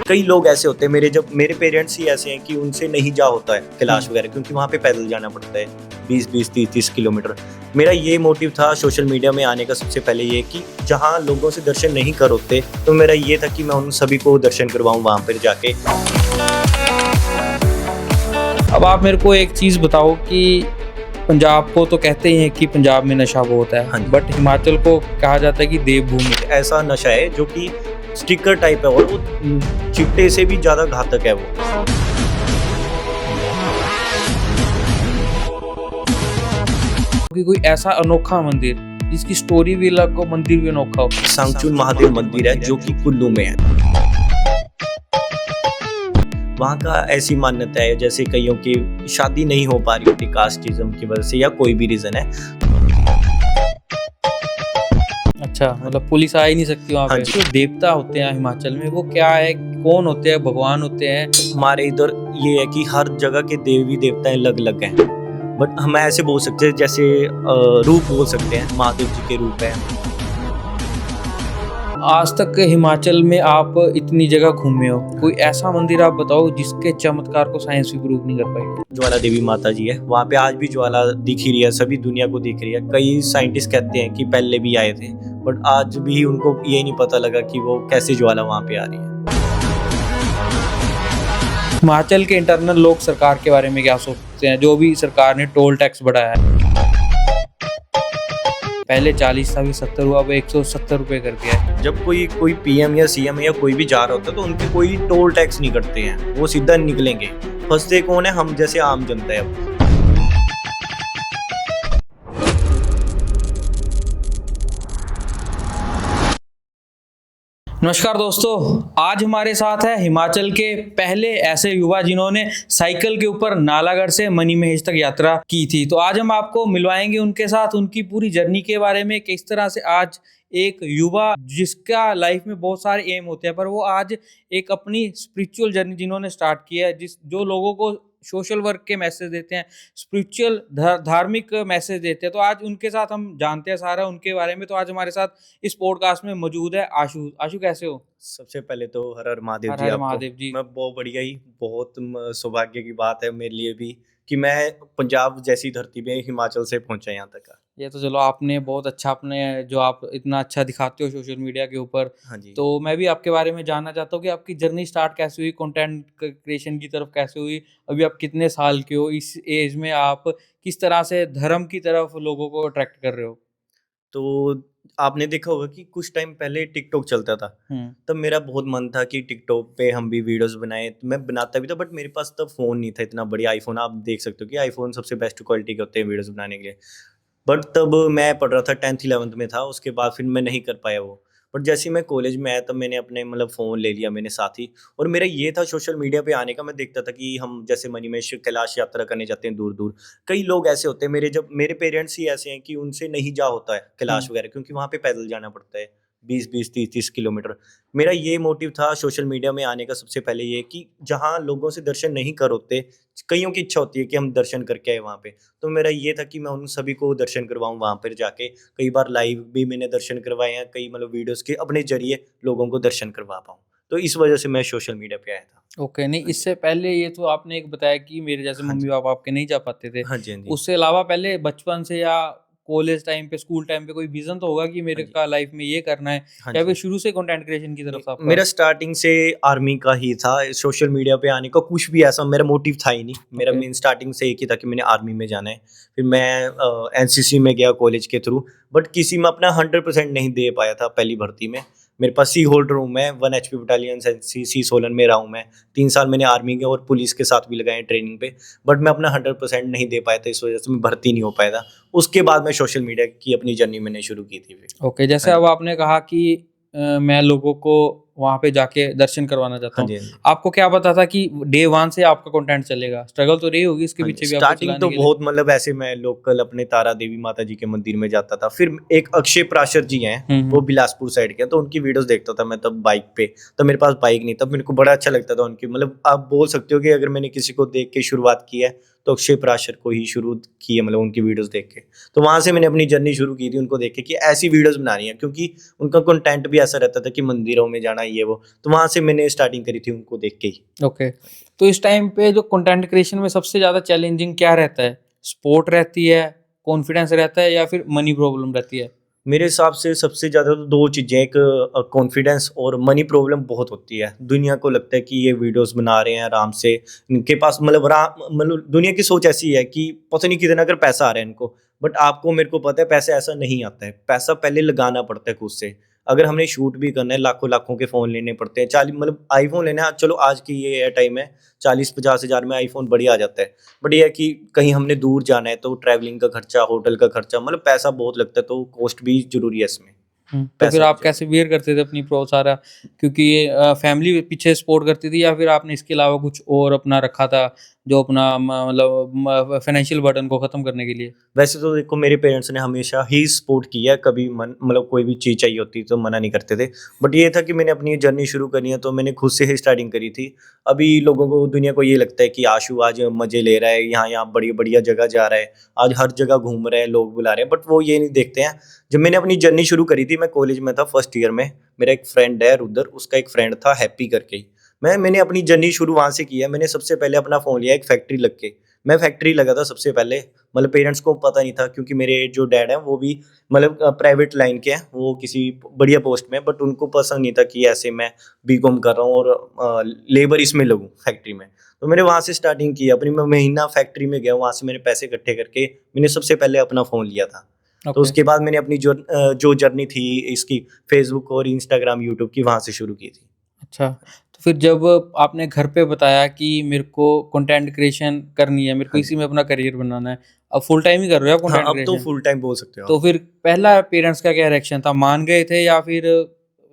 कई लोग ऐसे होते हैं, मेरे पेरेंट्स ही ऐसे हैं कि उनसे नहीं जा होता है कैलाश वगैरह, क्योंकि वहाँ पे पैदल जाना पड़ता है 20-20 30-30 किलोमीटर। मेरा ये मोटिव था सोशल मीडिया में आने का सबसे पहले ये कि जहाँ लोगों से दर्शन नहीं कर होते, तो मेरा ये था कि मैं उन सभी को दर्शन करवाऊँ वहाँ पर जाके। अब आप मेरे को एक चीज़ बताओ कि पंजाब को तो कहते ही हैं कि पंजाब में नशा बहुत है, हाँ जी। बट हिमाचल को कहा जाता है कि देवभूमि। ऐसा नशा है जो कि स्टिकर टाइप है और वो चिट्टे से भी ज़्यादा घातक है वो। कि कोई ऐसा अनोखा मंदिर जिसकी स्टोरी भी अलग हो, मंदिर भी अनोखा हो। सांगचून महादेव मंदिर है जो कि कुल्लू में है। वहाँ का ऐसी मान्यता है जैसे कईयों की शादी नहीं हो पा रही होती कास्टिज्म की वजह से या कोई भी रीजन है। अच्छा, मतलब पुलिस आ ही नहीं सकती वहाँ हाँ पे। जी। जो देवता होते हैं हिमाचल में वो क्या है, कौन होते हैं, भगवान होते हैं? हमारे इधर ये है कि हर जगह के देवी देवता अलग अलग हैं, बट हम ऐसे बोल सकते हैं जैसे रूप बोल सकते हैं, महादेव जी के रूप है। आज तक हिमाचल में आप इतनी जगह घूमे हो, कोई ऐसा मंदिर आप बताओ जिसके चमत्कार को साइंस भी प्रूव नहीं कर पाई? ज्वाला देवी माता जी है वहाँ पे, आज भी ज्वाला दिख ही रही है, सभी दुनिया को दिख रही है। कई साइंटिस्ट कहते हैं कि पहले भी आए थे, बट आज भी उनको ये नहीं पता लगा कि वो कैसे ज्वाला वहाँ पे आ रही है। हिमाचल के इंटरनल लोग सरकार के बारे में क्या सोचते हैं, जो भी सरकार ने टोल टैक्स बढ़ाया है? पहले 40 था, अभी 70 हुआ, अब 170 रुपए कर दिया है। जब कोई पीएम या सीएम या कोई भी जा रहा होता है तो उनके कोई टोल टैक्स नहीं कटते हैं, वो सीधा निकलेंगे। फंसते कौन है? हम जैसे आम जनता है। अब नमस्कार दोस्तों, आज हमारे साथ है हिमाचल के पहले ऐसे युवा जिन्होंने साइकिल के ऊपर नालागढ़ से मणिमहेश तक यात्रा की थी। तो आज हम आपको मिलवाएंगे उनके साथ, उनकी पूरी जर्नी के बारे में, किस तरह से आज एक युवा जिसका लाइफ में बहुत सारे एम होते हैं, पर वो आज एक अपनी स्पिरिचुअल जर्नी जिन्होंने स्टार्ट किया है, जो लोगों को सोशल वर्क के मैसेज देते हैं, स्पिरिचुअल धार्मिक मैसेज देते हैं। तो आज उनके साथ हम जानते हैं सारा उनके बारे में। तो आज हमारे साथ इस पॉडकास्ट में मौजूद है आशु। आशु, कैसे हो? सबसे पहले तो हर हर महादेव हर जी हर आपको। महादेव जी। मैं बहुत बढ़िया ही, बहुत सौभाग्य की बात है मेरे लिए भी कि मैं पंजाब जैसी धरती पे हिमाचल से पहुंचा यहाँ तक का। ये तो चलो आपने बहुत अच्छा, अपने जो आप इतना अच्छा दिखाते हो सोशल मीडिया के ऊपर, हाँ जी। तो मैं भी आपके बारे में जानना चाहता हूँ कि आपकी जर्नी स्टार्ट कैसे हुई, कंटेंट क्रिएशन की तरफ कैसे हुई, अभी आप कितने साल के हो, इस एज में आप किस तरह से धर्म की तरफ लोगों को अट्रैक्ट कर रहे हो? तो आपने देखा होगा कि कुछ टाइम पहले टिकटॉक चलता था, तब मेरा बहुत मन था कि टिकटॉक पे हम भी वीडियोस बनाएं। तो मैं बनाता भी था, बट मेरे पास तब फ़ोन नहीं था इतना बढ़िया आईफोन। आप देख सकते हो कि आईफोन सबसे बेस्ट क्वालिटी के होते हैं वीडियोस बनाने के लिए। बट तब मैं पढ़ रहा था 10th 11th में था, उसके बाद फिर मैं नहीं कर पाया वो। बट जैसे ही मैं कॉलेज में आया तब मैंने अपने मतलब फ़ोन ले लिया मैंने साथ ही, और मेरा ये था सोशल मीडिया पे आने का। मैं देखता था कि हम जैसे मणिमहेश कैलाश यात्रा करने जाते हैं दूर दूर, कई लोग ऐसे होते हैं, मेरे पेरेंट्स ही ऐसे हैं कि उनसे नहीं जा होता है कैलाश वगैरह, क्योंकि वहाँ पे पैदल जाना पड़ता है 20-20 30-30 किलोमीटर। मेरा ये मोटिव था सोशल मीडिया में आने का सबसे पहले ये कि जहाँ लोगों से दर्शन नहीं कर होते, कईयों की इच्छा होती है कि हम दर्शन करके आए वहाँ पे, तो मेरा ये था कि मैं उन सभी को दर्शन करवाऊँ वहाँ पर जाके। कई बार लाइव भी मैंने दर्शन करवाए हैं, कई मतलब वीडियोस के अपने जरिए लोगों को दर्शन करवा पाऊँ, तो इस वजह से मैं सोशल मीडिया पे आया था। ओके, नहीं हाँ जी। इससे पहले ये तो आपने एक बताया कि मेरे जैसे हाँ मम्मी जी। पापा आपके नहीं जा पाते थे। हाँ जी, हाँ जी। उससे अलावा पहले बचपन से या कॉलेज टाइम पे, स्कूल टाइम पे कोई विजन तो होगा कि मेरे हाँ जी। का लाइफ में ये करना है, हाँ या जी। फिर शुरू से कंटेंट क्रिएशन की तरफ था आपका? मेरा स्टार्टिंग से आर्मी का ही था, सोशल मीडिया पे आने का कुछ भी ऐसा मेरा मोटिव था ही नहीं। मेरा ओके। मेन स्टार्टिंग से एक ही था कि मैंने आर्मी में जाना है। फिर मैं एनसीसी में गया कॉलेज के थ्रू, बट किसी में अपना 100% नहीं दे पाया था पहली भर्ती में। मेरे पास सी होल्डर हूँ मैं, 1 HP बटालियन सी सोलन में रहा हूँ मैं। 3 साल मैंने आर्मी के और पुलिस के साथ भी लगाए ट्रेनिंग पे, बट मैं अपना 100% नहीं दे पाया था, इस वजह से मैं भर्ती नहीं हो पाया था। उसके बाद मैं सोशल मीडिया की अपनी जर्नी मैंने शुरू की थी फिर। ओके, जैसे हाँ अब जी। आपने कहा कि मैं लोगों को वहाँ पे जाके दर्शन करवाना चाहता हाँ हूँ। जी, हाँ जी। आपको क्या पता था कि डे 1 से आपका कंटेंट चलेगा? स्ट्रगल तो रही होगी इसके हाँ जी, पीछे भी आपको स्टार्टिंग चलाने तो के लिए? बहुत मतलब ऐसे मैं लोकल अपने तारा देवी माता जी के मंदिर में जाता था। फिर एक अक्षय प्राशर जी हैं, वो बिलासपुर साइड के हैं, तो उनकी वीडियोस देखता था मैं तब बाइक पे। तब मेरे पास बाइक नहीं, तब मेरे को बड़ा अच्छा लगता था उनकी, मतलब आप बोल सकते हो कि अगर मैंने किसी को देख के शुरुआत की है तो अक्षय प्राशर को ही शुरू की है, मतलब उनकी वीडियोस देख के। तो वहाँ से मैंने अपनी जर्नी शुरू की थी उनको देख के कि ऐसी वीडियोस बनानी है, क्योंकि उनका कंटेंट भी ऐसा रहता था कि मंदिरों में जाना, है ये वो, तो वहाँ से मैंने स्टार्टिंग करी थी उनको देख के ही। ओके, तो इस टाइम पे जो कंटेंट क्रिएशन में सबसे ज़्यादा चैलेंजिंग क्या रहता है? स्पोर्ट रहती है, कॉन्फिडेंस रहता है, या फिर मनी प्रॉब्लम रहती है? मेरे हिसाब से सबसे ज़्यादा तो 2 चीज़ें, एक कॉन्फिडेंस और मनी प्रॉब्लम बहुत होती है। दुनिया को लगता है कि ये वीडियोज़ बना रहे हैं आराम से, इनके पास मतलब दुनिया की सोच ऐसी है कि पता नहीं कितना अगर पैसा आ रहा है इनको, बट आपको मेरे को पता है पैसा ऐसा नहीं आता है। पैसा पहले लगाना पड़ता है खुद से। अगर हमने शूट भी करना है, लाखों-लाखों के फ़ोन लेने पड़ते हैं। 40 मतलब आईफ़ोन लेना है, चलो आज की ये टाइम है, 40-50 हज़ार में आईफ़ोन बढ़िया आ जाता है। बट ये है कि कहीं हमने दूर जाना है तो ट्रैवलिंग का खर्चा, होटल का खर्चा, मतलब पैसा बहुत लगता है, तो कॉस्ट भी ज़रूरी है इसमें। तो फिर पैसा भी आप ज़रूरी कैसे बियर करते थे अपनी प्रो सारा, क्योंकि ये फैमिली पीछे सपोर्ट करती थी, या फिर आपने इसके अलावा कुछ और अपना रखा था जो अपना मतलब फाइनेंशियल बर्डन को ख़त्म करने के लिए? वैसे तो देखो मेरे पेरेंट्स ने हमेशा ही सपोर्ट किया है, कभी मतलब कोई भी चीज़ चाहिए होती तो मना नहीं करते थे। बट ये था कि मैंने अपनी जर्नी शुरू करनी है तो मैंने खुद से ही स्टार्टिंग करी थी। अभी लोगों को, दुनिया को ये लगता है कि आशु आज मज़े ले रहा है, यहाँ-यहाँ बढ़िया-बढ़िया जगह जा रहा है, आज हर जगह घूम रहा है, लोग बुला रहे हैं, बट वो ये नहीं देखते हैं। जब मैंने अपनी जर्नी शुरू करी थी, मैं कॉलेज में था फर्स्ट ईयर में, मेरा एक फ्रेंड है रुद्र, उसका एक फ्रेंड था हैप्पी करके ही। मैंने अपनी जर्नी शुरू वहाँ से की है। मैंने सबसे पहले अपना फ़ोन लिया एक फैक्ट्री लग के। मैं फैक्ट्री लगा था सबसे पहले, मतलब पेरेंट्स को पता नहीं था क्योंकि मेरे जो डैड हैं वो भी मतलब प्राइवेट लाइन के हैं, वो किसी बढ़िया पोस्ट में, बट उनको पसंद नहीं था कि ऐसे मैं बीकॉम कर रहा हूँ और लेबर इसमें लगूँ फैक्ट्री में। तो मैंने वहाँ से स्टार्टिंग की अपनी, मैं महीना फैक्ट्री में गया, वहाँ से मैंने पैसे इकट्ठे करके मैंने सबसे पहले अपना फ़ोन लिया था। तो ओके। उसके बाद मैंने अपनी जो जर्नी थी इसकी फेसबुक और इंस्टाग्राम, यूट्यूब की, वहाँ से शुरू की थी। अच्छा, तो फिर जब आपने घर पे बताया कि मेरे को कंटेंट क्रिएशन करनी है, मेरे को हाँ इसी जी। में अपना करियर बनाना है, अब फुल टाइम ही कर रहे हो आप हाँ, कंटेंट अब तो क्रिएशन? फुल टाइम बोल सकते हो आप। तो फिर पहला पेरेंट्स का क्या रिएक्शन था? मान गए थे या फिर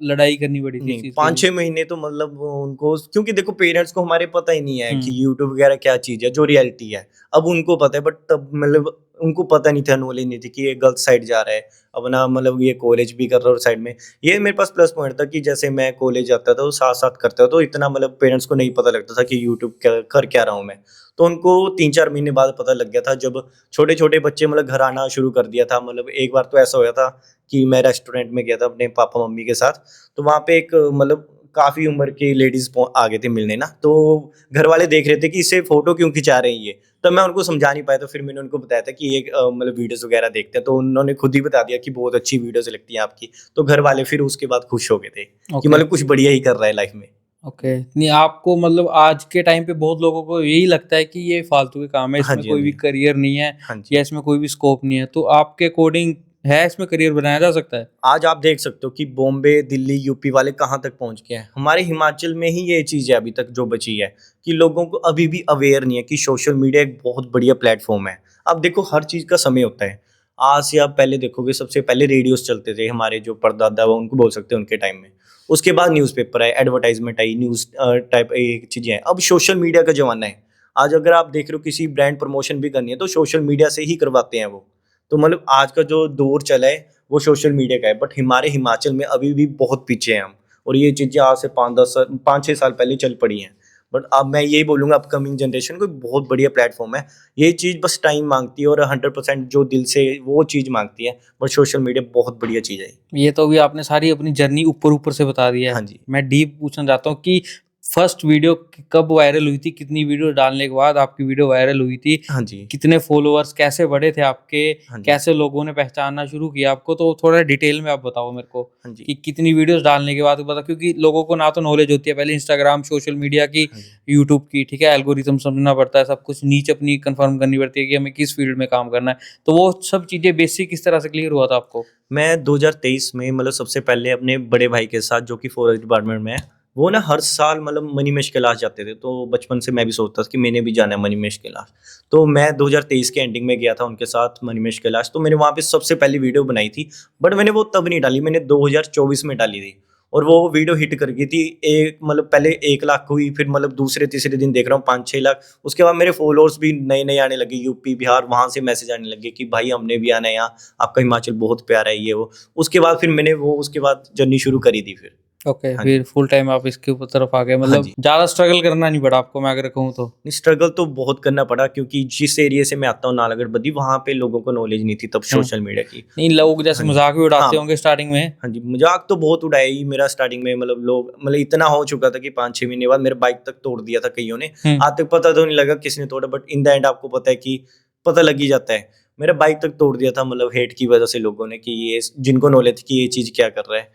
लड़ाई करनी पड़ी थी इस नहीं, चीज़ के लिए? 5-6 महीने तो मतलब वो उनको, क्योंकि देखो पेरेंट्स को हमारे पता ही नहीं है कि हुँ, यूट्यूब वगैरह क्या चीज़ है, जो रियलिटी है। अब उनको पता है, बट तब मतलब उनको पता नहीं था, नॉलेज नहीं थी कि ये गलत साइड जा रहा है। अपना मतलब ये कॉलेज भी कर रहा है और साइड में ये मेरे पास प्लस पॉइंट था कि जैसे मैं कॉलेज जाता था तो साथ-साथ करता था, तो इतना मतलब पेरेंट्स को नहीं पता लगता था कि यूट्यूब क्या कर क्या रहा हूँ मैं। तो उनको 3-4 महीने बाद पता लग गया था, जब छोटे-छोटे बच्चे मतलब घर आना शुरू कर दिया था। मतलब एक बार तो ऐसा हुआ था कि मैं रेस्टोरेंट में गया था अपने पापा-मम्मी के साथ, तो वहाँ पे एक मतलब काफ़ी उम्र की लेडीज़ आ गए थे मिलने ना, तो घर वाले देख रहे थे कि इससे फ़ोटो क्यों खिंचा रहे हैं ये? तो मैं उनको समझा नहीं पाया, तो फिर मैंने उनको बताया था कि एक मतलब वीडियोज़ वगैरह देखते हैं, तो उन्होंने खुद ही बता दिया कि बहुत अच्छी वीडियोज़ लगती हैं आपकी। तो घर वाले फिर उसके बाद खुश हो गए थे कि ओके, मतलब कुछ बढ़िया ही कर रहा है लाइफ़ में। ओके। नहीं, आपको मतलब आज के टाइम पे बहुत लोगों को यही लगता है कि ये फालतू के काम है, हाँ इसमें जी, हाँ कोई भी जी। करियर नहीं है, हाँ जी। या इसमें कोई भी स्कोप नहीं है। तो आपके अकॉर्डिंग है इसमें करियर बनाया जा सकता है? आज आप देख सकते हो कि बॉम्बे, दिल्ली, यूपी वाले कहाँ तक पहुँच गए हैं। हमारे हिमाचल में ही ये चीज़ है अभी तक जो बची है, कि लोगों को अभी भी अवेयर नहीं है कि सोशल मीडिया एक बहुत बढ़िया प्लेटफ़ॉर्म है। अब देखो हर चीज़ का समय होता है। आज से आप पहले देखोगे, सबसे पहले रेडियोज़ चलते थे, हमारे जो परदादा वो उनको बोल सकते हैं उनके टाइम में। उसके बाद न्यूज़पेपर आए, एडवर्टाइज़मेंट आई, न्यूज़ टाइप ये चीज़ें हैं। अब सोशल मीडिया का ज़माना है। आज अगर आप देख रहे हो किसी ब्रांड प्रमोशन भी करनी है तो सोशल मीडिया से ही करवाते हैं वो। तो मतलब आज का जो दौर चला है वो सोशल मीडिया का है, बट हमारे हिमाचल में अभी भी बहुत पीछे हैं हम, और ये चीज़ें आज से 5-6 साल पहले चल पड़ी हैं। बट अब मैं यही बोलूँगा अपकमिंग जनरेशन को, बहुत बढ़िया प्लेटफॉर्म है। ये चीज़ बस टाइम मांगती है और 100% जो दिल से वो चीज़ मांगती है, बट सोशल मीडिया बहुत बढ़िया चीज़ है। ये तो अभी आपने सारी अपनी जर्नी ऊपर-ऊपर से बता दी है। हाँ जी। मैं डीप पूछना चाहता हूँ कि फर्स्ट वीडियो कब वायरल हुई थी? कितनी वीडियो डालने के बाद आपकी वीडियो वायरल हुई थी? हाँ जी। कितने फॉलोअर्स कैसे बढ़े थे आपके? हाँ जी। कैसे लोगों ने पहचानना शुरू किया आपको? तो थोड़ा डिटेल में आप बताओ मेरे को हाँ जी। कि कितनी वीडियोज़ डालने के बाद पता, क्योंकि लोगों को ना तो नॉलेज होती है पहले इंस्टाग्राम, सोशल मीडिया की, हाँ जी। यूट्यूब की, ठीक है? एल्गोरिथम समझना पड़ता है, सब कुछ नीच अपनी कन्फर्म करनी पड़ती है कि हमें किस फील्ड में काम करना है। तो वो सब चीज़ें बेसिक किस तरह से क्लियर हुआ था आपको? मैं 2023 में मतलब सबसे पहले अपने बड़े भाई के साथ, जो कि फॉरेस्ट डिपार्टमेंट में है, वो ना हर साल मतलब मणिमहेश कैलाश जाते थे, तो बचपन से मैं भी सोचता था कि मैंने भी जाना है मणिमहेश कैलाश। तो मैं 2023 के एंडिंग में गया था उनके साथ मणिमहेश कैलाश, तो मैंने वहाँ पे सबसे पहली वीडियो बनाई थी, बट मैंने वो तब नहीं डाली, मैंने 2024 में डाली थी, और वो वीडियो हिट कर गई थी। एक मतलब पहले 1 लाख हुई, फिर मतलब दूसरे तीसरे दिन देख रहा हूँ 5-6 लाख। उसके बाद मेरे फॉलोअर्स भी नए-नए आने लगे, यूपी, बिहार, वहाँ से मैसेज आने लगे कि भाई हमने भी आना है यहाँ, आपका हिमाचल बहुत प्यारा है ये वो। उसके बाद फिर मैंने वो उसके बाद जर्नी शुरू करी थी फिर। ओके, हाँ फिर फुल टाइम आप इसके ऊपर तरफ आ गए, हाँ मतलब जी। ज़्यादा स्ट्रगल करना नहीं पड़ा आपको, मैं अगर कहूँ तो। स्ट्रगल तो बहुत करना पड़ा क्योंकि जिस एरिया से मैं आता हूँ नालागढ़ बद्दी, वहाँ पे लोगों को नॉलेज नहीं थी तब हुँ। सोशल मीडिया की। नहीं, लोग जैसे हाँ जी। मज़ाक भी हाँ। उड़ाते होंगे स्टार्टिंग में। हाँ जी, मज़ाक तो बहुत उड़ाया ही मेरा स्टार्टिंग में, मतलब लोग, मतलब इतना हो चुका था कि 5-6 महीने बाद मेरे बाइक तक तोड़ दिया था कइयों ने। हुँ। आज तक पता तो नहीं लगा किसने तोड़ा, बट इन द एंड आपको पता है कि पता लग ही जाता है। मेरा बाइक तक तोड़ दिया था, मतलब हेट की वज़ह से लोगों ने, कि ये जिनको नॉलेज थी कि ये चीज़ क्या कर रहा है।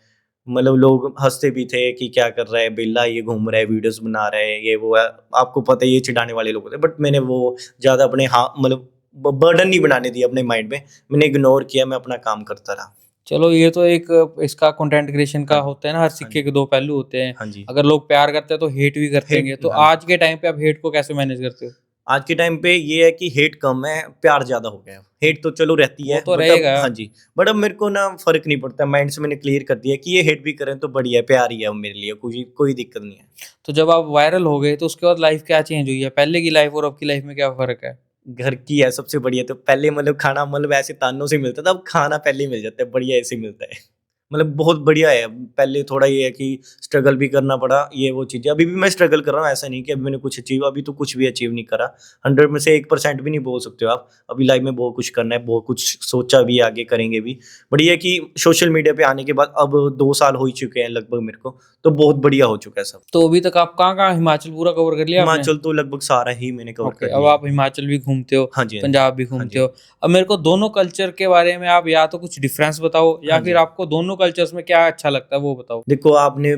मतलब लोग हँसते भी थे कि क्या कर रहा है बेल्ला, ये घूम रहा है, वीडियोज़ बना रहा है, ये वो है। आपको पता है ये चिढ़ाने वाले लोग होते हैं, बट मैंने वो ज़्यादा अपने मतलब बर्डन नहीं बनाने दिया अपने माइंड में। मैंने इग्नोर किया, मैं अपना काम करता रहा। चलो, ये तो एक इसका कंटेंट क्रिएशन का हाँ जी। होता है ना, हर हाँ सिक्के जी। के 2 पहलू होते हैं। हाँ जी। अगर लोग प्यार करते हैं तो हेट भी करते हेट, होंगे। तो हाँ जी। आज के टाइम पे आप हेट को कैसे मैनेज करते हो? आज के टाइम पे ये है कि हेट कम है, प्यार ज़्यादा हो गया है। हेट तो चलो रहती वो है, तो बट अब रहेगा। हाँ जी, बट अब मेरे को ना फ़र्क नहीं पड़ता, माइंड से मैंने क्लियर कर दिया कि ये हेट भी करें तो बढ़िया है, प्यार ही है वो मेरे लिए, कोई कोई दिक्कत नहीं है। तो जब आप वायरल हो गए तो उसके बाद लाइफ़ क्या चेंज हुई है? पहले की लाइफ़ और अब की लाइफ़ में क्या फ़र्क है? घर की है सबसे बढ़िया, तो पहले मतलब खाना मतलब ऐसे तानों से मिलता था, अब खाना पहले ही मिल जाता है, बढ़िया ऐसे मिलता है। मतलब बहुत बढ़िया है। पहले थोड़ा ये है कि स्ट्रगल भी करना पड़ा, ये वो चीज़ें। अभी भी मैं स्ट्रगल कर रहा हूँ, ऐसा नहीं कि अभी मैंने कुछ अचीव, अभी तो कुछ भी अचीव नहीं करा। 100 में से 1% भी नहीं बोल सकते हो आप। अभी लाइफ में बहुत कुछ करना है, बहुत कुछ सोचा भी है, आगे करेंगे भी। बट ये है कि सोशल मीडिया पे आने के बाद अब 2 साल हो ही चुके हैं लगभग मेरे को, तो बहुत बढ़िया हो चुका है सब। तो अभी तक आप कहाँ-कहाँ हिमाचल पूरा कवर कर लिया आपने? हिमाचल तो लगभग सारा ही मैंने कवर ओके, कर अब लिया है। आप हिमाचल भी घूमते हो, हाँ जी, हाँ जी। पंजाब भी हाँ घूमते जी। हो। अब मेरे को दोनों कल्चर के बारे में आप या तो कुछ डिफरेंस बताओ या हाँ फिर जी। आपको दोनों कल्चर्स में क्या अच्छा लगता है वो बताओ? देखो आपने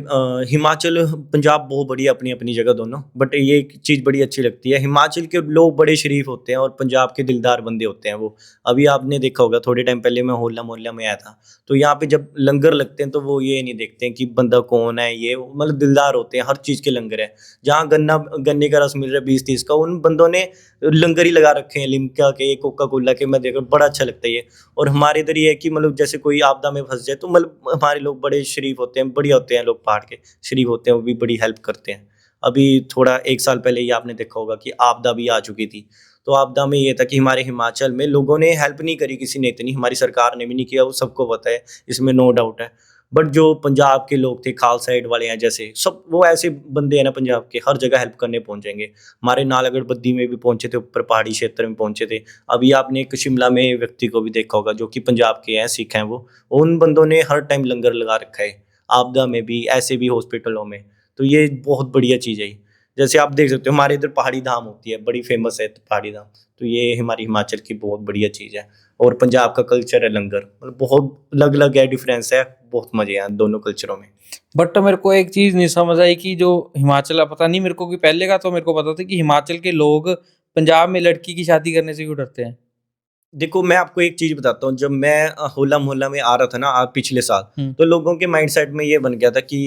हिमाचल, पंजाब बहुत बढ़िया अपनी-अपनी जगह दोनों, बट ये एक चीज़ बड़ी अच्छी लगती है, हिमाचल के लोग बड़े शरीफ होते हैं और पंजाब के दिलदार बंदे होते हैं वो। अभी आपने देखा होगा थोड़े टाइम पहले मैं होला मोहल्ला में आया था, तो यहाँ पे जब लंगर लगते हैं तो वो ये नहीं देखते हैं कि बंदा कौन है, ये वो, मतलब दिलदार होते हैं, हर चीज़ के लंगर है। जहाँ गन्ने का रस मिल रहा है 20-30 का, उन बंदों ने लंगर ही लगा रखे हैं, लिम्का के, कोका कोला के, मैं देखा बड़ा अच्छा लगता है ये। और हमारे इधर ये है कि मतलब जैसे कोई आपदा में फँस जाए तो मतलब हमारे लोग बड़े शरीफ होते हैं, बढ़िया होते हैं लोग, पहाड़ के शरीफ होते हैं, वो भी बड़ी हेल्प करते हैं। अभी थोड़ा 1 साल पहले ही आपने देखा होगा कि आपदा भी आ चुकी थी। तो आपदा में ये था कि हमारे हिमाचल में लोगों ने हेल्प नहीं करी किसी ने इतनी, हमारी सरकार ने भी नहीं किया, वो सबको पता है, इसमें नो डाउट है। बट जो पंजाब के लोग थे, खाल साइड वाले हैं जैसे, सब वो ऐसे बंदे हैं ना पंजाब के, हर जगह हेल्प करने पहुँच जाएँगे। हमारे नालागढ़ बद्दी में भी पहुँचे थे, ऊपर पहाड़ी क्षेत्र में पहुँचे थे। अभी आपने एक शिमला में व्यक्ति को भी देखा होगा जो कि पंजाब के हैं, सिख हैं वो। उन बंदों ने हर टाइम लंगर लगा रखा है, आपदा में भी, ऐसे भी हॉस्पिटलों में। तो ये बहुत बढ़िया चीज़ है ये। जैसे आप देख सकते हो हमारे इधर पहाड़ी धाम होती है, बड़ी फ़ेमस है पहाड़ी धाम। तो ये हमारी हिमाचल की बहुत बढ़िया चीज़ है। और पंजाब का कल्चर है लंगर, मतलब बहुत अलग-अलग है, डिफ़रेंस है, बहुत मज़े हैं दोनों कल्चरों में। बट मेरे को एक चीज़ नहीं समझ आई कि जो हिमाचल, पता नहीं मेरे को, कि पहले का तो मेरे को पता था कि हिमाचल के लोग पंजाब में लड़की की शादी करने से क्यों डरते हैं? देखो, मैं आपको एक चीज़ बताता हूँ, जब मैं होला मोहल्ला में आ रहा था ना पिछले साल, हुँ। तो लोगों के माइंडसेट में ये बन गया था कि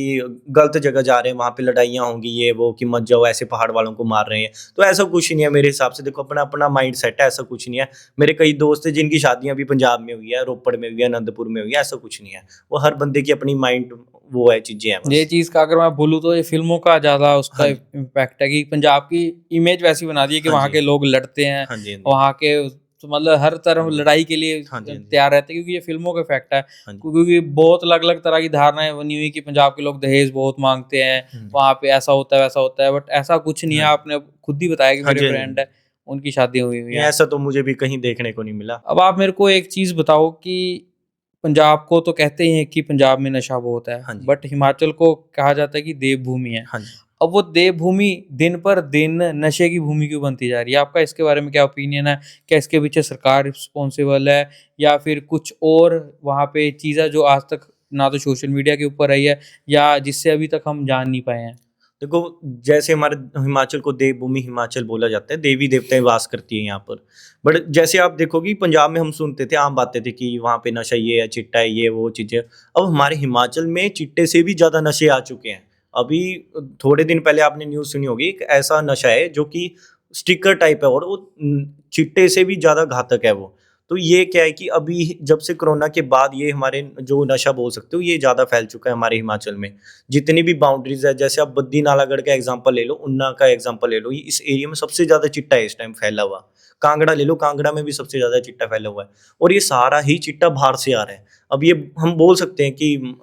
गलत जगह जा रहे हैं, वहाँ पे लड़ाइयाँ होंगी, ये वो, कि मत जाओ, ऐसे पहाड़ वालों को मार रहे हैं। तो ऐसा कुछ नहीं है मेरे हिसाब से, देखो अपना-अपना माइंडसेट है, ऐसा कुछ नहीं है। मेरे कई दोस्त हैं जिनकी शादियाँ भी पंजाब में हुई है, रोपड़ में हुई है, अनंतपुर में हुई है, ऐसा कुछ नहीं है। वो हर बंदे की अपनी माइंड, वो है, चीज़ें हैं ये बस। चीज़ का अगर मैं बोलूँ तो ये फ़िल्मों का ज़्यादा उसका हाँ जी। इम्पैक्ट है कि पंजाब की इमेज वैसी बना दी है कि हाँ वहाँ जी। के लोग लड़ते हैं, हाँ जी, हाँ जी। वहाँ के तो मतलब हर हाँ तरफ जी। लड़ाई के लिए हाँ जी, हाँ जी। तैयार रहते हैं, क्योंकि ये फ़िल्मों का इफ़ेक्ट है। हाँ जी। क्योंकि बहुत अलग-अलग तरह की धारणाएँ बनी हुई कि पंजाब के लोग दहेज बहुत माँगते हैं, हुँ। वहाँ पे ऐसा होता है, वैसा होता है, बट ऐसा कुछ नहीं है। हाँ जी। आपने खुद ही बताया कि हाँ मेरे जी, हाँ जी। फ्रेंड है, उनकी शादी हुई हुई नहीं, है। ऐसा तो मुझे भी कहीं देखने को नहीं मिला। अब आप मेरे को एक चीज़ बताओ कि पंजाब को तो कहते ही हैं कि पंजाब में नशा बहुत है, हाँ जी। बट हिमाचल को कहा जाता है कि देवभूमि है। हाँ जी। अब वो देवभूमि दिन पर दिन नशे की भूमि क्यों बनती जा रही है? आपका इसके बारे में क्या ओपिनियन है? क्या इसके पीछे सरकार रिस्पॉन्सिबल है या फिर कुछ और वहाँ पे चीज़ें जो आज तक ना तो सोशल मीडिया के ऊपर आई है या जिससे अभी तक हम जान नहीं पाए हैं? देखो, जैसे हमारे हिमाचल को देवभूमि हिमाचल बोला जाता है, देवी देवताएँ वास करती हैं यहाँ पर। बट जैसे आप देखोगे पंजाब में हम सुनते थे, आम बातें थी कि वहाँ पे नशा ये है, चिट्टा है, ये वो चीज़ें। अब हमारे हिमाचल में चिट्टे से भी ज़्यादा नशे आ चुके हैं। अभी थोड़े दिन पहले आपने न्यूज़ सुनी होगी, एक ऐसा नशा है जो कि स्टिकर टाइप है और वो चिट्टे से भी ज़्यादा घातक है वो। तो ये क्या है कि अभी जब से कोरोना के बाद ये हमारे जो नशा बोल सकते हो ये ज़्यादा फैल चुका है हमारे हिमाचल में। जितनी भी बाउंड्रीज़ है, जैसे आप बद्दी नालागढ़ का एग्जांपल ले लो, उन्ना का एग्जांपल ले लो, ये इस एरिया में सबसे ज़्यादा चिट्टा है इस टाइम फैला हुआ। कांगड़ा ले लो, कांगड़ा में भी सबसे ज़्यादा चिट्टा फैला हुआ है और ये सारा ही चिट्टा बाहर से आ रहा है। अब ये हम बोल सकते हैं कि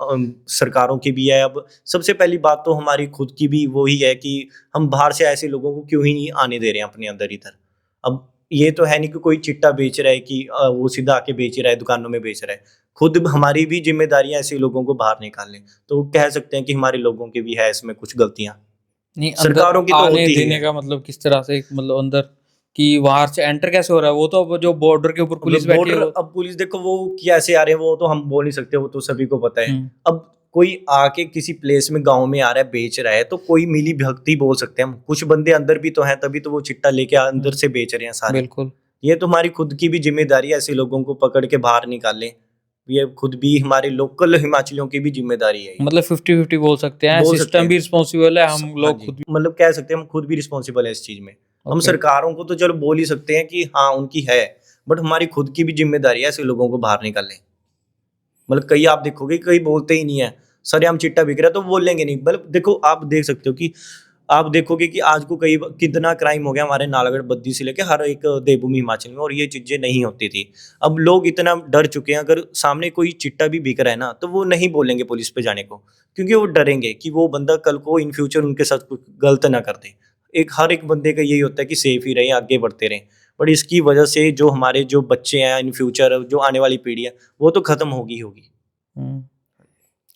सरकारों की भी है। अब सबसे पहली बात तो हमारी खुद की भी वही है कि हम बाहर से ऐसे लोगों को क्यों ही नहीं आने दे रहे हैं अपने अंदर इधर। अब ये तो है नहीं कि कोई चिट्टा बेच रहा है कि वो सीधा आके बेच रहा है, दुकानों में बेच रहा है। खुद हमारी भी ज़िम्मेदारी है ऐसे लोगों को बाहर निकालने। तो कह सकते हैं कि हमारे लोगों की भी है इसमें कुछ गलतियाँ। नहीं, सरकारों की अंदर तो आने होती ही देने है। का मतलब किस तरह से, मतलब अंदर कि बाहर से एंटर कैसे हो रहा है? वो तो अब जो बॉर्डर के ऊपर पुलिस बैठी है बॉर्डर, वो। अब पुलिस देखो वो कैसे आ रहे हैं वो तो हम बोल नहीं सकते, वो तो सभी को पता है। हम्म, अब कोई आके किसी प्लेस में गाँव में आ रहा है, बेच रहा है, तो कोई मिली भगत बोल सकते हैं हम। कुछ बंदे अंदर भी तो हैं, तभी तो वो चिट्टा लेके अंदर से बेच रहे हैं सारे। बिल्कुल। ये तो हमारी खुद की भी ज़िम्मेदारी है ऐसे लोगों को पकड़ के बाहर निकालें। ये खुद भी हमारे लोकल हिमाचलियों की भी ज़िम्मेदारी है ये। मतलब 50-50 बोल सकते हैं, बोल सकते सिस्टम हैं। भी रिस्पॉन्सिबल है, स हम हाँ लोग जी, खुद भी। मतलब कह सकते हैं हम खुद भी रिस्पॉन्सिबल है इस चीज़ में। हम ओके। सरकारों को तो चलो बोल ही सकते हैं कि हाँ, उनकी है, बट हमारी खुद की भी ज़िम्मेदारी है ऐसे लोगों को बाहर निकालें। मतलब कई आप देखोगे कई बोलते ही नहीं है, सरेआम चिट्टा बिक रहा है तो बोलेंगे नहीं। मतलब देखो आप देख सकते हो कि आप देखोगे कि आज को कई कितना क्राइम हो गया हमारे नालागढ़ बद्दी से लेके हर एक देवभूमि हिमाचल में, और ये चीजें नहीं होती थी। अब लोग इतना डर चुके हैं, अगर सामने कोई चिट्टा भी बिक रहा है ना तो वो नहीं बोलेंगे पुलिस पे जाने को, क्योंकि वो डरेंगे कि वो बंदा कल को इन फ्यूचर उनके साथ कुछ गलत ना कर दे। हर एक बंदे का यही होता है कि सेफ ही रहे, आगे बढ़ते रहें। बट इसकी वजह से जो हमारे जो बच्चे हैं इन फ्यूचर, जो आने वाली पीढ़ी है, वो तो खत्म होगी होगी। हम्म,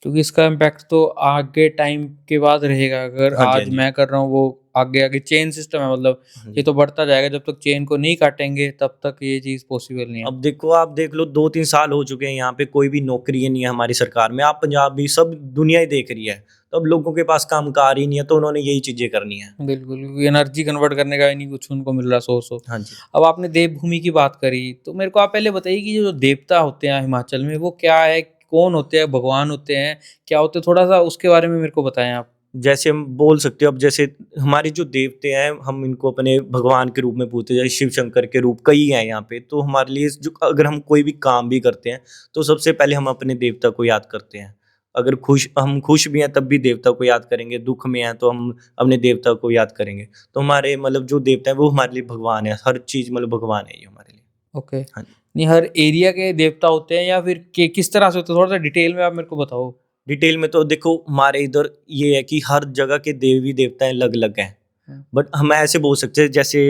क्योंकि इसका इम्पैक्ट तो आगे टाइम के बाद रहेगा। अगर हाँ जी, हाँ आज जी। मैं कर रहा हूँ, वो आगे आगे चेन सिस्टम है, मतलब हाँ ये जी। तो बढ़ता जाएगा। जब तक चेन को नहीं काटेंगे तब तक ये चीज़ पॉसिबल नहीं है। अब देखो आप देख लो 2-3 साल हो चुके हैं, यहाँ पे कोई भी नौकरी नहीं है हमारी सरकार में। आप पंजाब भी सब दुनिया ही देख रही है। तो अब लोगों के पास काम-कार ही नहीं है, तो उन्होंने यही चीज़ें करनी है। बिल्कुल, क्योंकि एनर्जी कन्वर्ट करने का ही नहीं कुछ उनको मिल रहा सोर्स हो। हाँ जी। अब आपने देवभूमि की बात करी, तो मेरे को आप पहले बताइए कि जो देवता होते हैं हिमाचल में, वो क्या है? कौन होते हैं? भगवान होते हैं? क्या होते हैं? थोड़ा-सा उसके बारे में मेरे को बताएँ आप। जैसे हम बोल सकते हो, अब जैसे हमारे जो देवते हैं हम इनको अपने भगवान के रूप में पूजते हैं। जैसे शिव शंकर के रूप कई हैं यहाँ पे, तो हमारे लिए जो अगर हम कोई भी काम भी करते हैं तो सबसे पहले हम अपने देवता को याद करते हैं। अगर हम खुश भी हैं तब भी देवता को याद करेंगे, दुख में हैं तो हम अपने देवता को याद करेंगे। तो हमारे मतलब जो देवता है वो हमारे लिए भगवान है, हर चीज़ मतलब भगवान है ये हमारे लिए। ओके। हाँ जी। नहीं, हर एरिया के देवता होते हैं या फिर के किस तरह से होते हैं? थोड़ा-सा डिटेल में आप मेरे को बताओ। डिटेल में तो देखो हमारे इधर ये है कि हर जगह के देवी देवताएं अलग-अलग हैं। हुँ, बट हम ऐसे बोल सकते हैं, जैसे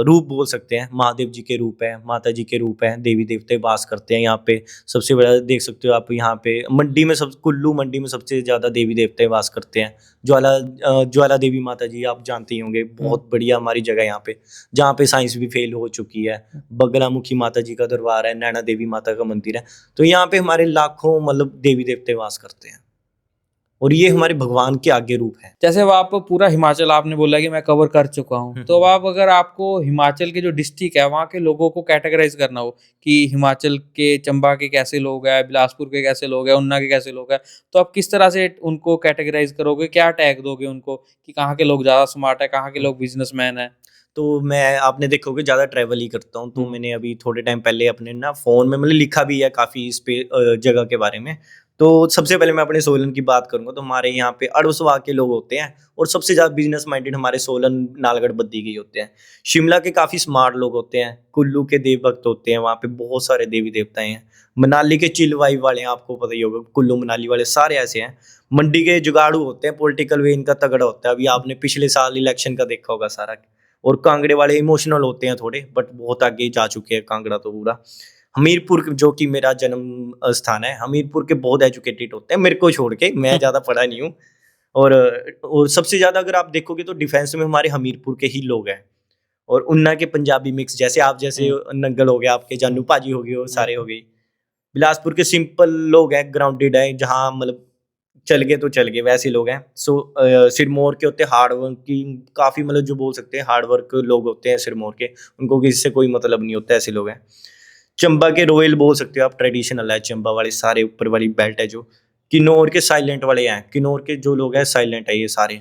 रूप बोल सकते हैं, महादेव जी के रूप है, माता जी के रूप हैं, देवी देवते वास करते हैं यहाँ पे। सबसे बड़ा देख सकते हो आप यहाँ पे मंडी में, सब कुल्लू मंडी में सबसे ज़्यादा देवी देवते वास करते हैं। ज्वाला देवी माता जी आप जानते ही होंगे, हुँ, बहुत बढ़िया हमारी जगह यहाँ पे, जहाँ पे साइंस भी फेल हो चुकी है। बगलामुखी माता जी का दरबार है, नैना देवी माता का मंदिर है। तो यहाँ पे हमारे लाखों मतलब देवी देवते वास करते हैं, और ये हमारे भगवान के आगे रूप है। जैसे अब आप पूरा हिमाचल, आपने बोला कि मैं कवर कर चुका हूँ, हुँ, तो अब हुँ। आप, अगर आपको हिमाचल के जो डिस्ट्रिक्ट है, वहाँ के लोगों को कैटेगराइज़ करना हो कि हिमाचल के चंबा के कैसे लोग हैं, बिलासपुर के कैसे लोग हैं, ऊना के कैसे लोग हैं, तो आप किस तरह से उनको कैटेगराइज़ करोगे? क्या टैग दोगे उनको कि कहाँ के लोग ज़्यादा स्मार्ट हैं, कहाँ के लोग बिज़नेसमैन हैं? तो मैं आपने देखोगे ज़्यादा ट्रैवल ही करता हूँ, तो हुँ, मैंने अभी थोड़े टाइम पहले अपने ना फ़ोन में मतलब लिखा भी है काफ़ी इस पे जगह के बारे में। तो सबसे पहले मैं अपने सोलन की बात करूँगा, तो हमारे यहाँ पे अड़वसवा के लोग होते हैं, और सबसे ज़्यादा बिज़नेस माइंडेड हमारे सोलन, नालगढ़, बद्दी के ही होते हैं। शिमला के काफ़ी स्मार्ट लोग होते हैं, कुल्लू के देव भक्त होते हैं, वहाँ पे बहुत सारे देवी देवताएँ हैं। मनाली के चिल वाइब वाले हैं, आपको पता ही होगा, कुल्लू मनाली वाले सारे ऐसे हैं। मंडी के जुगाड़ू होते हैं, पॉलिटिकल वे इनका तगड़ा होता है। अभी आपने पिछले साल इलेक्शन का देखा होगा सारा। और कांगड़े वाले इमोशनल होते हैं थोड़े, बट बहुत आगे जा चुके हैं कांगड़ा तो पूरा। हमीरपुर जो कि मेरा जन्म स्थान है, हमीरपुर के बहुत एजुकेटेड होते हैं मेरे को छोड़ के, मैं ज़्यादा पढ़ा नहीं हूँ। और सबसे ज़्यादा अगर आप देखोगे तो डिफेंस में हमारे हमीरपुर के ही लोग हैं, और उन्ना के पंजाबी मिक्स, जैसे आप जैसे हुँ, नंगल हो गया, आपके हुँ, जानू पाजी हो गए, वो हुँ, सारे हो गए। बिलासपुर के सिंपल लोग हैं, ग्राउंडेड हैं, जहाँ मतलब चल गए तो चल गए, वैसे लोग हैं। सिरमौर के होते हैं हार्ड वर्किंग, काफ़ी मतलब जो बोल सकते हैं हार्ड वर्क लोग होते हैं सिरमौर के, उनको किसी से कोई मतलब नहीं होता, ऐसे लोग हैं। चंबा के रॉयल बोल सकते हो आप, ट्रेडिशनल है चंबा वाले सारे, ऊपर वाली बेल्ट है जो। किन्नौर के साइलेंट वाले हैं, किन्नौर के जो लोग हैं साइलेंट है ये सारे।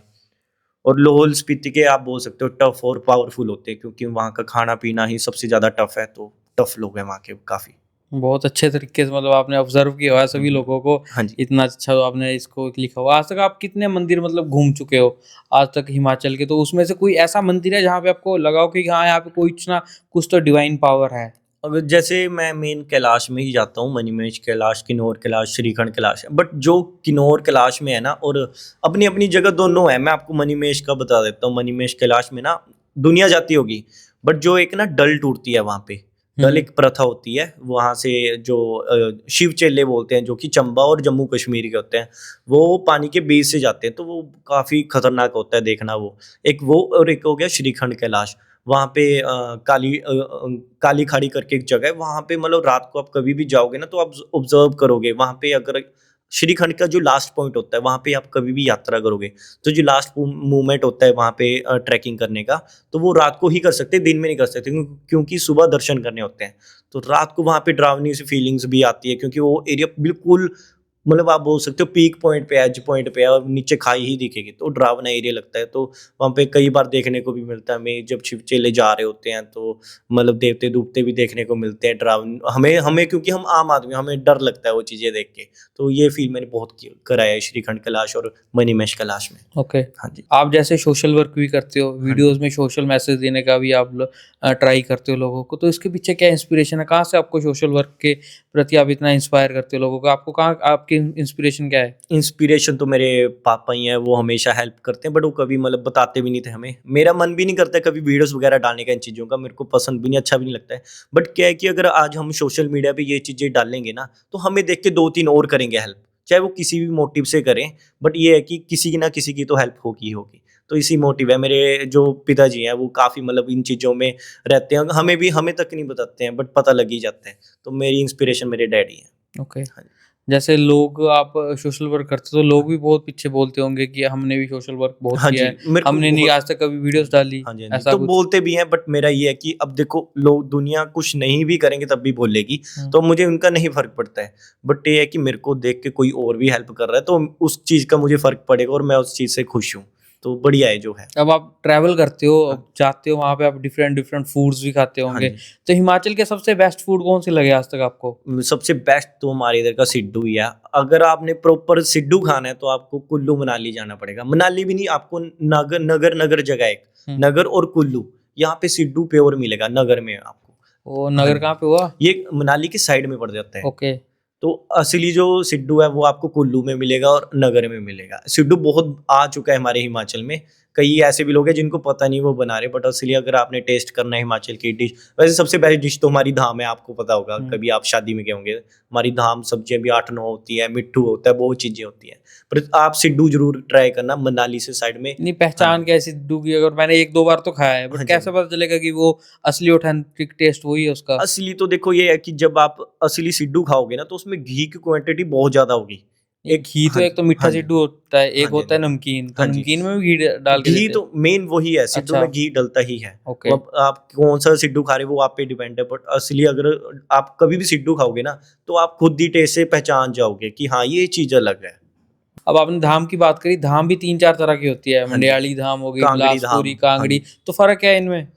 और लाहौल स्पीति के आप बोल सकते हो टफ और पावरफुल होते हैं, क्योंकि वहाँ का खाना पीना ही सबसे ज़्यादा टफ है, तो टफ लोग हैं वहाँ के काफ़ी। बहुत अच्छे तरीके से मतलब आपने ऑब्जर्व किया हुआ है सभी लोगों को, हाँ जी। इतना अच्छा आपने इसको लिखा हुआ। आज तक आप कितने मंदिर मतलब घूम चुके हो आज तक हिमाचल के, तो उसमें से कोई ऐसा मंदिर है जहाँ पे आपको लगा हो कि हाँ यहाँ पे कोई ना कुछ तो डिवाइन पावर है? अगर जैसे मैं मेन कैलाश में ही जाता हूँ, मणिमहेश कैलाश, किन्नौर कैलाश, श्रीखंड कैलाश है। बट जो किन्नौर कैलाश में है ना, और अपनी अपनी जगह दोनों है। मैं आपको मणिमहेश का बता देता हूँ। मणिमहेश कैलाश में ना दुनिया जाती होगी, बट जो एक ना डल टूटती है वहाँ पे। डल एक प्रथा होती है वहाँ से, जो शिव चेले बोलते हैं, जो कि चंबा और जम्मू कश्मीर के होते हैं, वो पानी के बीच से जाते हैं। तो वो काफ़ी खतरनाक होता है देखना वो। एक वो, और एक हो गया श्रीखंड कैलाश। वहाँ पे काली खाड़ी करके एक जगह है, वहाँ पे मतलब रात को आप कभी भी जाओगे ना तो आप ऑब्जर्व करोगे वहाँ पे। अगर श्रीखंड का जो लास्ट पॉइंट होता है वहाँ पे आप कभी भी यात्रा करोगे, तो जो लास्ट मूवमेंट होता है वहाँ पे ट्रैकिंग करने का, तो वो रात को ही कर सकते हैं, दिन में नहीं कर सकते, क्योंकि सुबह दर्शन करने होते हैं। तो रात को वहाँ पे डरावनी सी फीलिंग्स भी आती है, क्योंकि वो एरिया बिल्कुल मतलब आप बोल सकते हो पीक पॉइंट पे, एज पॉइंट पे है, और नीचे खाई ही दिखेगी, तो डरावना एरिया लगता है। तो वहाँ पे कई बार देखने को भी मिलता है हमें, जब शिव चेले जा रहे होते हैं तो मतलब देवते डूबते भी देखने को मिलते हैं। डरावन हमें हमें क्योंकि हम आम आदमी, हमें डर लगता है वो चीज़ें देख के। तो ये फील मैंने बहुत कराया है श्रीखंड कैलाश और मणिमहेश कैलाश में। ओके। हाँ जी। आप जैसे सोशल वर्क भी करते हो, हाँ वीडियोस में सोशल मैसेज देने का भी आप ट्राई करते हो लोगों को, तो इसके पीछे क्या इंस्पिरेशन है? कहाँ से आपको सोशल वर्क के प्रति आप इतना इंस्पायर करते हो लोगों को? आपको कहाँ, आपकी इंस्पिरेशन क्या है? इंस्पिरेशन तो मेरे पापा ही हैं, वो हमेशा हेल्प करते हैं, बट वो कभी मतलब बताते भी नहीं थे हमें। मेरा मन भी नहीं करता कभी वीडियोस वगैरह डालने का इन चीज़ों का, मेरे को पसंद भी नहीं, अच्छा भी नहीं लगता है। बट क्या है कि अगर आज हम सोशल मीडिया पे ये चीज़ें डालेंगे ना, तो हमें देख के 2-3 और करेंगे हेल्प, चाहे वो किसी भी मोटिव से करें। बट ये है कि किसी की ना किसी की तो हेल्प होगी ही होगी। तो इसी मोटिव है। मेरे जो पिताजी हैं वो काफ़ी मतलब इन चीज़ों में रहते हैं, हमें तक नहीं बताते हैं, बट पता लग ही जाता है। तो मेरी इंस्पिरेशन मेरे डैडी हैं। ओके। हाँ जी। जैसे लोग, आप सोशल वर्क करते हो तो लोग भी बहुत पीछे बोलते होंगे कि हमने भी सोशल वर्क बहुत हाँ किया जी, है, मेरे को हमने नहीं बहुत। आज तक कभी वीडियोस डाली, हाँ जी, हाँ जी। ऐसा तो कुछ? बोलते भी हैं, बट मेरा ये है कि अब देखो, लोग दुनिया कुछ नहीं भी करेंगे तब भी बोलेगी, हुँ। तो मुझे उनका नहीं फ़र्क पड़ता है। बट ये है कि मेरे को देख के कोई और भी हेल्प कर रहा है, तो उस चीज़ का मुझे फ़र्क पड़ेगा और मैं उस चीज़ से खुश हूँ। तो बढ़िया है जो है। अब आप ट्रैवल करते हो, हाँ, अब जाते हो वहाँ पे, आप डिफरेंट डिफरेंट फूड्स भी खाते हाँ होंगे, जी। तो हिमाचल के सबसे बेस्ट फूड कौन से लगे आज तक आपको? सबसे बेस्ट तो हमारे इधर का सिड्डू ही है। अगर आपने प्रॉपर सिड्डू खाना है तो आपको कुल्लू मनाली जाना पड़ेगा। मनाली भी नहीं, आपको नगर जगह है एक, हुँ। नगर और कुल्लू, यहाँ पे सिड्डू प्योर मिलेगा नगर में आपको। वो हाँ नगर जी। कहाँ पे हुआ? ये मनाली के साइड में पड़ जाता है। ओके। तो असली जो सिड्डू है वो आपको कुल्लू में मिलेगा और नगर में मिलेगा। सिड्डू बहुत आ चुका है हमारे हिमाचल में। कई ऐसे भी लोग हैं जिनको पता नहीं वो बना रहे, बट असली अगर आपने टेस्ट करना है हिमाचल की डिश, वैसे सबसे बेस्ट डिश तो हमारी धाम है, आपको पता होगा, हुँ। कभी आप शादी में गए होंगे। हमारी धाम सब्जियाँ भी 8-9 होती है, मिट्ठू होता है, बहुत चीज़ें होती हैं। पर आप सिड्डू ज़रूर ट्राई करना मनाली से साइड में। नहीं, हाँ पहचान जी। कैसे सिड्डू की? अगर मैंने 1-2 बार तो खाया है, बट हाँ जी, हाँ कैसे जी। पता चलेगा कि वो असली ऑथेंटिक टेस्ट वही है उसका? असली तो देखो ये है कि जब आप असली सिड्डू खाओगे ना तो उसमें घी की क्वांटिटी बहुत ज़्यादा होगी। नहीं, एक घी तो हाँ एक जी, तो मीठा हाँ जी, सिड्डू होता है, एक हाँ जी, हाँ होता है जी, नमकीन, तो हाँ जी। नमकीन में भी घी डाल के घी देते हैं? तो मेन वही है, सिड्डू अच्छा, में घी डलता ही है। ओके। वो अब आप कौन-सा सिड्डू खा रहे हो वो आप पे डिपेंड है, बट असली अगर आप कभी भी सिड्डू खाओगे ना तो आप खुद ही टेस्ट से पहचान जाओगे कि हाँ, ये चीज़ अलग है। अब आपने धाम की बात करी, धाम भी 3-4 तरह की होती है, हाँ जी, मंडियाली धाम हो गई, कांगड़ी बिलासपुरी, धाम, हाँ कांगड़ी, जी। तो फ़र्क क्या है इनमें?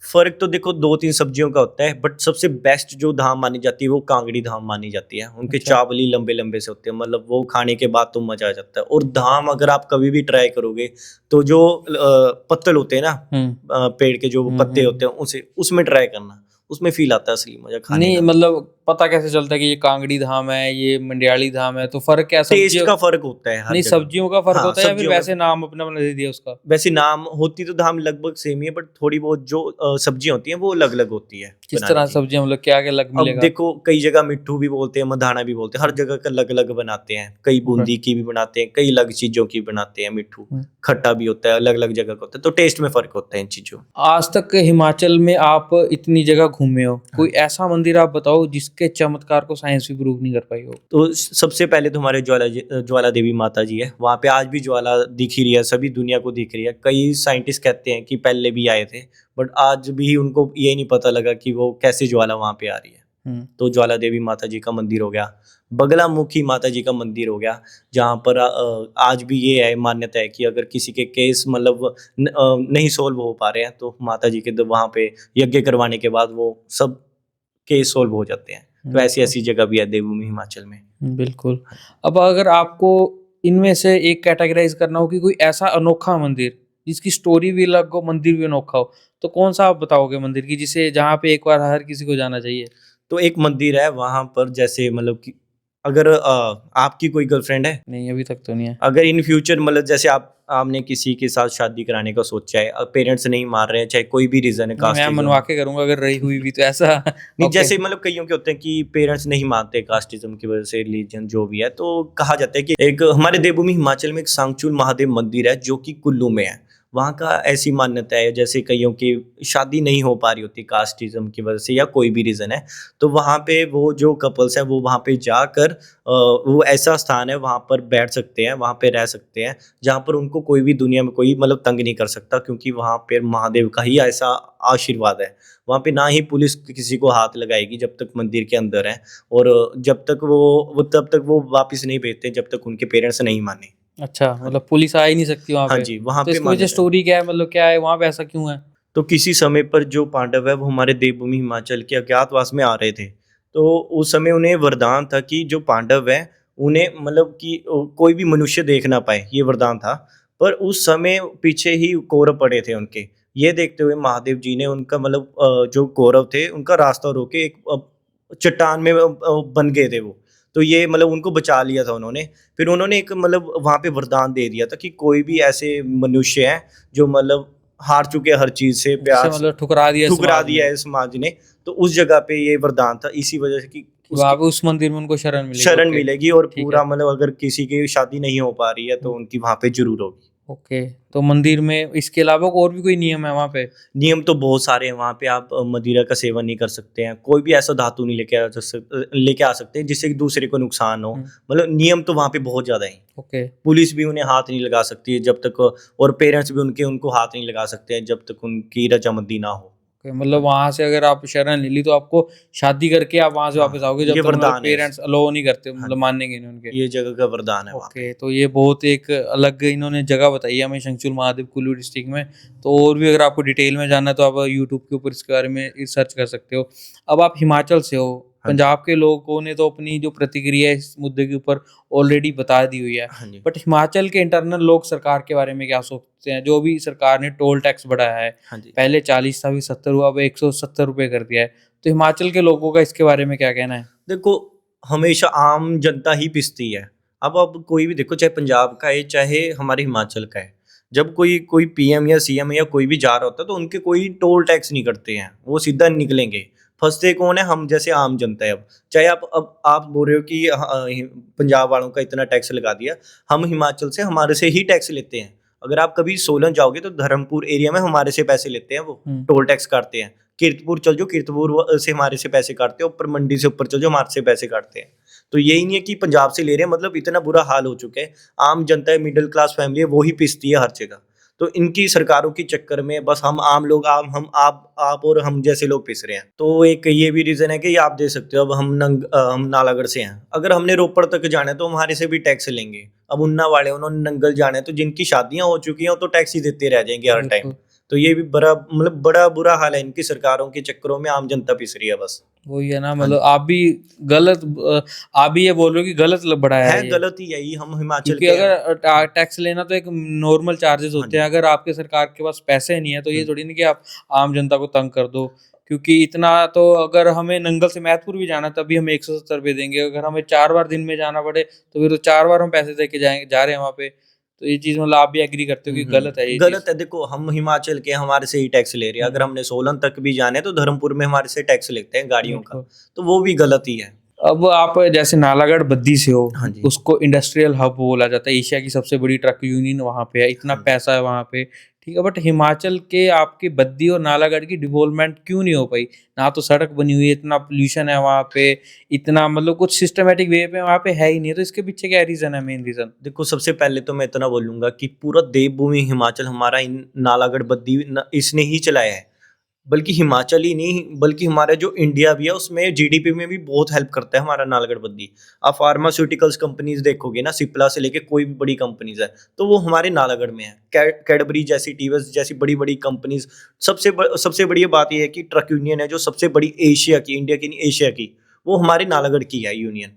फ़र्क तो देखो 2-3 सब्जियों का होता है, बट सबसे बेस्ट जो धाम मानी जाती है वो कांगड़ी धाम मानी जाती है। उनके अच्छा। चावल ही लंबे-लंबे से होते हैं, मतलब वो खाने के बाद तो मज़ा आ जाता है। और धाम अगर आप कभी भी ट्राई करोगे तो जो पत्तल होते हैं ना, हुँ। पेड़ के जो हुँ, पत्ते हुँ। होते हैं उसे उसमें ट्राई करना, उसमें फ़ील आता है असली मज़ा खाने नहीं, का। मतलब पता कैसे चलता है कि ये कांगड़ी धाम है, ये मंडियाली धाम है, तो फ़र्क क्या है? टेस्ट सब्जियों का फ़र्क होता है हर नहीं, जगह। सब्जियों का फ़र्क हाँ, होता है या फिर सब्जियों में वैसे नाम अपना-अपना दे दिया उसका? वैसे नाम होती तो धाम लगभग सेम ही है, बट थोड़ी बहुत जो सब्जियाँ होती हैं वो अलग-अलग होती है किस बनाने तरह की। सब्जियाँ, मतलब क्या-क्या अलग अब मिलेगा? देखो कई जगह मिट्ठू भी बोलते हैं, मधाना भी बोलते हैं, हर हुँ, जगह का अलग-अलग बनाते हैं। कई ओके। बूंदी की भी बनाते हैं, कई अलग चीज़ों की बनाते हैं मिट्ठू। हुँ। खट्टा भी होता है, अलग-अलग जगह का होता है, तो टेस्ट में फ़र्क होता है इन चीज़ों में। आज तक हिमाचल में आप इतनी जगह घूमे हो, हाँ कोई जी। ऐसा मंदिर आप बताओ जिसके चमत्कार को साइंस भी प्रूव नहीं कर पाई हो? तो सबसे पहले तो हमारे ज्वाला देवी माता जी है, वहाँ पे आज भी ज्वाला दिख ही रही है, सभी दुनिया को दिख रही है। कई साइंटिस्ट कहते हैं कि पहले भी आए थे, बट आज भी उनको ये नहीं पता लगा कि वो कैसे ज्वाला वहाँ पे आ रही है। हुँ। तो ज्वाला देवी माता जी का मंदिर हो गया, बगलामुखी माता जी का मंदिर हो गया, जहाँ पर आज भी ये है मान्यता है कि अगर किसी के केस मतलब नहीं सॉल्व हो पा रहे हैं तो माता जी के वहाँ पे यज्ञ करवाने के बाद वो सब केस सॉल्व हो जाते हैं। तो ऐसी ऐसी जगह भी है देवभूमि हिमाचल में। बिल्कुल। अब अगर आपको इनमें से एक कैटेगराइज करना हो कि कोई ऐसा अनोखा मंदिर जिसकी स्टोरी भी अलग हो, मंदिर भी अनोखा हो, तो कौन सा आप बताओगे मंदिर की जिसे जहाँ पे एक बार हर किसी को जाना चाहिए? तो एक मंदिर है वहाँ पर, जैसे मतलब कि अगर आपकी कोई गर्लफ्रेंड है, नहीं, अभी तक तो नहीं है। अगर इन फ्यूचर मतलब जैसे आपने किसी के साथ शादी कराने का सोचा है, पेरेंट्स नहीं मान रहे हैं, चाहे कोई भी रीजन है, नहीं, मैं कास्टिज्म। मनवा के करूँगा अगर रही हुई भी तो ऐसा। नहीं, ओके। जैसे मतलब कईयों के होते हैं कि पेरेंट्स नहीं मानते कास्टिज्म की वजह से, रिलीजन जो भी है, तो कहा जाता है कि एक हमारे देवभूमि हिमाचल में एक सांगचूल महादेव मंदिर है जो कि कुल्लू में है। वहाँ का ऐसी मान्यता है, जैसे कईयों की शादी नहीं हो पा रही होती कास्टिज्म की वजह से या कोई भी रीज़न है, तो वहाँ पे वो जो कपल्स हैं वो वहाँ पे जाकर वो ऐसा स्थान है, वहाँ पर बैठ सकते हैं, वहाँ पे रह सकते हैं, जहाँ पर उनको कोई भी दुनिया में कोई मतलब तंग नहीं कर सकता, क्योंकि वहाँ पे महादेव का ही ऐसा आशीर्वाद है। वहाँ पे ना ही पुलिस किसी को हाथ लगाएगी जब तक मंदिर के अंदर है, और जब तक वो तब तक वो वापस नहीं भेजते जब तक उनके पेरेंट्स नहीं माने। अच्छा, हाँ मतलब पुलिस आ ही नहीं सकती वहाँ हाँ पे। जी, वहाँ तो पे इसके पीछे मान्यता है। स्टोरी क्या है, मतलब क्या है वहाँ पे, ऐसा क्यों है? तो किसी समय पर जो पांडव है वो हमारे देवभूमि हिमाचल के अज्ञातवास में आ रहे थे। तो उस समय उन्हें वरदान था कि जो पांडव हैं उन्हें मतलब कि कोई भी मनुष्य देख ना पाए, ये वरदान था। पर उस समय पीछे ही कौरव पड़े थे उनके। ये देखते हुए महादेव जी ने उनका मतलब जो कौरव थे उनका रास्ता रोके एक चट्टान में बन गए थे वो। तो ये मतलब उनको बचा लिया था उन्होंने। फिर उन्होंने एक मतलब वहाँ पे वरदान दे दिया था कि कोई भी ऐसे मनुष्य हैं जो मतलब हार चुके हैं हर चीज़ से, जिससे प्यार से, मतलब ठुकरा दिया ठुकरा समाज दिया ने है समाज ने, तो उस जगह पे ये वरदान था, इसी वजह से कि कि वहाँ उसकी पे उस मंदिर में उनको शरण मिलेगी। शरण ओके, मिलेगी, और ठीक है। पूरा मतलब अगर किसी की शादी नहीं हो पा रही है तो हुँ, उनकी वहाँ पे ज़रूर होगी। ओके। तो मंदिर में इसके अलावा और भी कोई नियम है वहाँ पे? नियम तो बहुत सारे हैं वहाँ पे, आप मदिरा का सेवन नहीं कर सकते हैं, कोई भी ऐसा धातु नहीं लेके आ सकते जिससे कि दूसरे को नुकसान हो। हुँ, मतलब नियम तो वहाँ पे बहुत ज़्यादा हैं। ओके, पुलिस भी उन्हें हाथ नहीं लगा सकती है जब तक, और पेरेंट्स भी उनको हाथ नहीं लगा सकते हैं जब तक उनकी रजामंदी ना हो। ओके। मतलब हाँ जी। वहाँ से अगर आप शरण ले ली तो आपको शादी करके आप वहाँ से हाँ, वापस आओगे, जब ये तक मतलब वरदान है। पेरेंट्स अलाउ नहीं करते, हाँ मतलब जी, मानेंगे नहीं उनके। ये जगह का वरदान है वहाँ पे। ओके, तो ये बहुत एक अलग इन्होंने जगह बताई है हमें, शंखचूल महादेव कुल्लू डिस्ट्रिक्ट में। तो और भी अगर आपको डिटेल में जानना है तो आप यूट्यूब के ऊपर इसके बारे में सर्च कर सकते हो। अब आप हिमाचल से हो, हाँ जी, पंजाब के लोगों ने तो अपनी जो प्रतिक्रिया है इस मुद्दे के ऊपर ऑलरेडी बता दी हुई है। हाँ जी, बट हिमाचल के इंटरनल लोग सरकार के बारे में क्या सोचते हैं? जो भी सरकार ने टोल टैक्स बढ़ाया है, हाँ जी। पहले 40 था, अभी 70 हुआ, अब 170 रुपए कर दिया है। तो हिमाचल के लोगों का इसके बारे में क्या कहना है? देखो, हमेशा आम जनता ही पिसती है। अब कोई भी देखो, चाहे पंजाब का है, चाहे हमारे हिमाचल का है। जब कोई कोई पीएम या सीएम या कोई भी जा रहा होता है तो उनके कोई टोल टैक्स नहीं कटते हैं, वो सीधा निकलेंगे। फँसते कौन है? हम जैसे आम जनता है अब। चाहे आप बोल रहे हो कि पंजाब वालों का इतना टैक्स लगा दिया, हम हिमाचल से हमारे से ही टैक्स लेते हैं। अगर आप कभी सोलन जाओगे तो धर्मपुर एरिया में हमारे से पैसे लेते हैं वो, हुँ, टोल टैक्स काटते हैं। कीरतपुर चल जाओ, कीरतपुर से हमारे से पैसे काटते हैं, ऊपर मंडी से ऊपर चल जाओ, हमारे से पैसे काटते हैं। तो यही नहीं है कि पंजाब से ले रहे हैं, मतलब इतना बुरा हाल हो चुका है। आम जनता है, मिडिल क्लास फैमिली है, वो ही पिसती है हर जगह। तो इनकी सरकारों के चक्कर में बस हम आम लोग, आप और हम जैसे लोग पिस रहे हैं। तो एक ये भी रीज़न है कि ये आप देख सकते हो, अब हम नालागढ़ से हैं। अगर हमने रोपड़ तक जाना है तो हमारे से भी टैक्स लेंगे। अब उन्ना वाले उन्होंने नंगल जाना है, तो जिनकी शादियाँ हो चुकी हैं वो तो टैक्स ही देते रह जाएँगे हर टाइम। बिल्कुल। तो ये भी बड़ा बुरा हाल है, इनकी सरकारों के चक्करों में आम जनता पिस रही है बस। वही है ना, हाँ मतलब जी। आप भी ये बोल रहे हो कि गलत बढ़ाया है है ये। गलत ही यही, हम हिमाचल क्योंकि के हैं। अगर टैक्स लेना तो एक नॉर्मल चार्जेस हाँ होते हैं, जी। अगर आपके सरकार के पास पैसे नहीं है तो ये हुँ। थोड़ी ना कि आप आम जनता को तंग कर दो। क्योंकि इतना तो, अगर हमें नंगल से मैहतपुर भी जाना है तभी हम 170 रुपए देंगे, अगर हमें 4 बार दिन में जाना पड़े तो फिर तो 4 बार हम पैसे दे के जा रहे हैं वहाँ पे। तो ये चीज़ मतलब आप भी एग्री करते हो कि गलत है ये गलत चीज़? है, देखो हम हिमाचल के हैं, हमारे से ही टैक्स ले रहे हैं। अगर हुँ, हमने सोलन तक भी जाना है तो धर्मपुर में हमारे से टैक्स लेते हैं गाड़ियों का, बिल्कुल। तो वो भी गलत ही है। अब आप जैसे नालागढ़ बद्दी से हो, हाँ जी। उसको इंडस्ट्रियल हब बोला जाता है, एशिया की सबसे बड़ी ट्रक यूनियन वहाँ पे है, इतना हाँ जी। पैसा है वहाँ पे, ठीक है। बट हिमाचल के आपकी बद्दी और नालागढ़ की डेवलपमेंट क्यों नहीं हो पाई? ना तो सड़क बनी हुई है, इतना पॉल्यूशन है वहाँ पे, इतना मतलब कुछ सिस्टमैटिक वे पे वहाँ पे है ही नहीं, तो इसके पीछे क्या रीज़न है, मेन रीज़न? देखो, सबसे पहले तो मैं इतना बोलूँगा कि पूरा देवभूमि हिमाचल हमारा इन नालागढ़ बद्दी न इसने ही चलाया है। बल्कि हिमाचल ही नहीं, बल्कि हमारा जो इंडिया भी है उसमें जीडीपी में भी बहुत हेल्प करता है हमारा नालागढ़ बद्दी। आप फार्मास्यूटिकल्स कंपनीज देखोगे ना, सिप्ला से लेके कोई भी बड़ी कंपनीज है तो वो हमारे नालागढ़ में है। कैडबरी जैसी, टीवीएस जैसी बड़ी बड़ी कंपनीज। सबसे बड़ी बात यह है कि ट्रक यूनियन है जो सबसे बड़ी एशिया की, इंडिया की नहीं एशिया की, वो हमारे नालागढ़ की है यूनियन।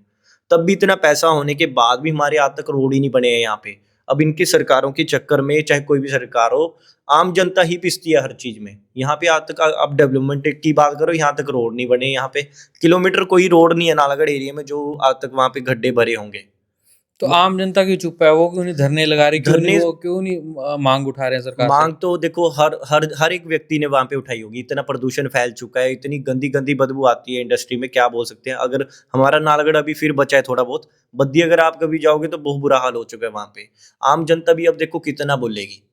तब भी इतना पैसा होने के बाद भी हमारे आज तक रोड ही नहीं बने हैं यहाँ पे। अब इनकी सरकारों के चक्कर में, चाहे कोई भी सरकार हो, आम जनता ही पिसती है हर चीज में। यहाँ पे आज तक आप डेवलपमेंट की बात करो, यहाँ तक रोड नहीं बने। यहाँ पे किलोमीटर कोई रोड नहीं है नालागढ़ एरिया में जो आज तक वहाँ पे गड्ढे भरे होंगे। तो आम जनता क्यों चुप है? वो क्यों नहीं धरने लगा रही? धरने क्यों नहीं मांग उठा रहे हैं सरकार से? मांग तो देखो हर एक व्यक्ति ने वहां पे उठाई होगी। इतना प्रदूषण फैल चुका है, इतनी गंदी गंदी बदबू आती है इंडस्ट्री में, क्या बोल सकते हैं। अगर हमारा नालागढ़ अभी फिर बचा है थोड़ा बहुत, बद्दी अगर आप कभी जाओगे तो बहुत बुरा हाल हो चुका है वहां पे। आम जनता भी अब देखो कितना बोलेगी।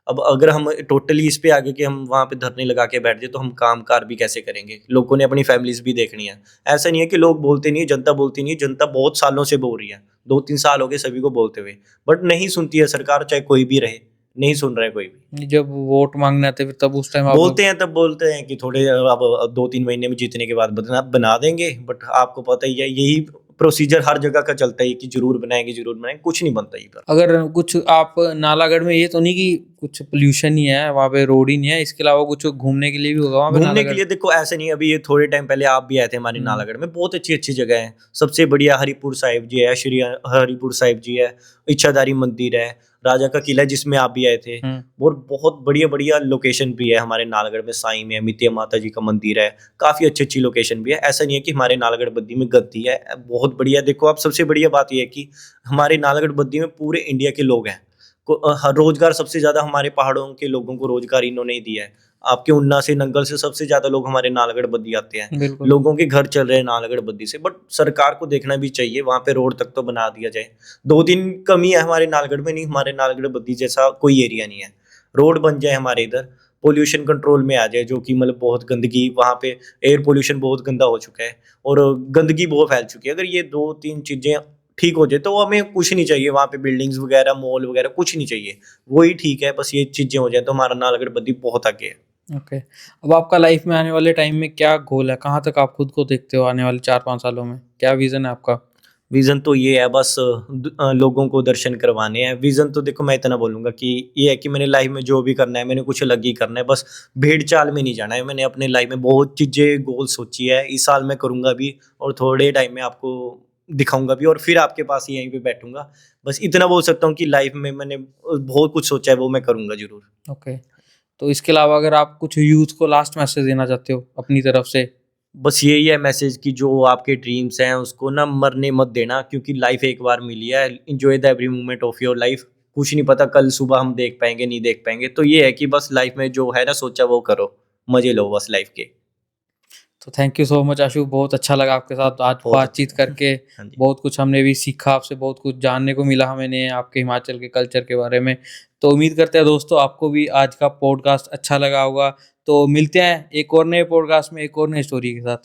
अब अगर हम टोटली इस पे आगे कि हम वहां पे धरने लगा के बैठ जाए तो हम काम कार भी कैसे करेंगे? लोगों ने अपनी फैमिलीज भी देखनी है। ऐसा नहीं है कि लोग बोलते नहीं है, जनता बोलती नहीं है। जनता बहुत सालों से बोल रही है, 2-3 साल हो गए सभी को बोलते हुए, बट नहीं सुनती है सरकार, चाहे कोई भी रहे। नहीं सुन रहा है कोई भी। जब वोट मांगने आते फिर तब उस टाइम आप बोलते हैं, तब बोलते हैं कि थोड़े अब 2-3 महीने में जीतने के बाद बना देंगे, बट आपको पता ही है यही प्रोसीजर हर जगह का चलता है कि जरूर बनाएंगे, कुछ नहीं बनता ये पर। अगर कुछ आप नालागढ़ में, ये तो नहीं कि कुछ पोल्यूशन ही है वहाँ पे, रोड ही नहीं है, इसके अलावा कुछ घूमने के लिए भी होगा वहाँ पे घूमने के नालागढ़? लिए देखो ऐसे नहीं, अभी ये थोड़े टाइम पहले आप भी आए थे हमारे नालागढ़ में, बहुत अच्छी अच्छी जगह है। सबसे बढ़िया हरिपुर साहिब जी है, श्री हरिपुर साहिब जी है, इच्छाधारी मंदिर है, राजा का किला है जिसमें आप भी आए थे। और बहुत बढ़िया बढ़िया लोकेशन भी है हमारे नालागढ़ में। साई में मितिया माता जी का मंदिर है, काफी अच्छी अच्छी लोकेशन भी है। ऐसा नहीं है कि हमारे नालागढ़ बद्दी में गद्दी है, बहुत बढ़िया। देखो आप, सबसे बढ़िया बात यह है कि हमारे नालागढ़ बद्दी में पूरे इंडिया के लोग हैं। रोजगार सबसे ज्यादा हमारे पहाड़ों के लोगों को रोजगार इन्होंने ही दिया है। आपके उन्ना से, नंगल से सबसे ज्यादा लोग हमारे नालागढ़ बद्दी आते हैं। बिल्कुल। लोगों के घर चल रहे हैं नालागढ़ बद्दी से। बट सरकार को देखना भी चाहिए, वहां पे रोड तक तो बना दिया जाए। 2 दिन कमी है हमारे नालागढ़ में, नहीं हमारे नालागढ़ बद्दी जैसा कोई एरिया नहीं है। रोड बन जाए हमारे इधर, पोल्यूशन कंट्रोल में आ जाए, जो कि मतलब बहुत गंदगी वहाँ पे, एयर पोल्यूशन बहुत गंदा हो चुका है और गंदगी बहुत फैल चुकी है। अगर ये 2-3 चीजें ठीक हो जाए तो हमें कुछ नहीं चाहिए वहाँ पे, बिल्डिंग्स वगैरह, मॉल वगैरह कुछ नहीं चाहिए। वही ठीक है, बस ये चीजें हो जाए तो हमारा नालागढ़ बद्दी बहुत आगे है। ओके। अब आपका लाइफ में आने वाले टाइम में क्या गोल है? कहाँ तक आप खुद को देखते हो आने वाले 4-5 सालों में? क्या विजन है आपका? विजन तो ये है बस लोगों को दर्शन करवाने हैं। विजन तो देखो मैं इतना बोलूंगा कि ये है कि मैंने लाइफ में जो भी करना है, मैंने कुछ अलग ही करना है। बस भीड़ चाल में नहीं जाना है। मैंने अपने लाइफ में बहुत चीजें, गोल सोची है। इस साल मैं करूंगा भी और थोड़े टाइम में आपको दिखाऊंगा भी, और फिर आपके पास यहीं पे बैठूंगा। बस इतना बोल सकता हूँ कि लाइफ में मैंने बहुत कुछ सोचा है, वो मैं करूंगा जरूर। ओके। तो इसके अलावा अगर आप कुछ यूथ को लास्ट मैसेज देना चाहते हो अपनी तरफ से? बस यही है मैसेज कि जो आपके ड्रीम्स हैं उसको ना मरने मत देना, क्योंकि लाइफ एक बार मिली है। Enjoy the every moment of your life. कुछ नहीं पता कल सुबह हम देख पाएंगे नहीं देख पाएंगे। तो ये है कि बस लाइफ में जो है ना सोचा वो करो, मजे लो बस लाइफ के। तो थैंक यू सो मच आशु, बहुत अच्छा लगा आपके साथ आज बहुत बातचीत करके। हाँ जी। बहुत कुछ हमने भी सीखा आपसे, बहुत कुछ जानने को मिला हमें आपके हिमाचल के कल्चर के बारे में। तो उम्मीद करते हैं दोस्तों आपको भी आज का पॉडकास्ट अच्छा लगा होगा। तो मिलते हैं एक और नए पॉडकास्ट में, एक और नई स्टोरी के साथ।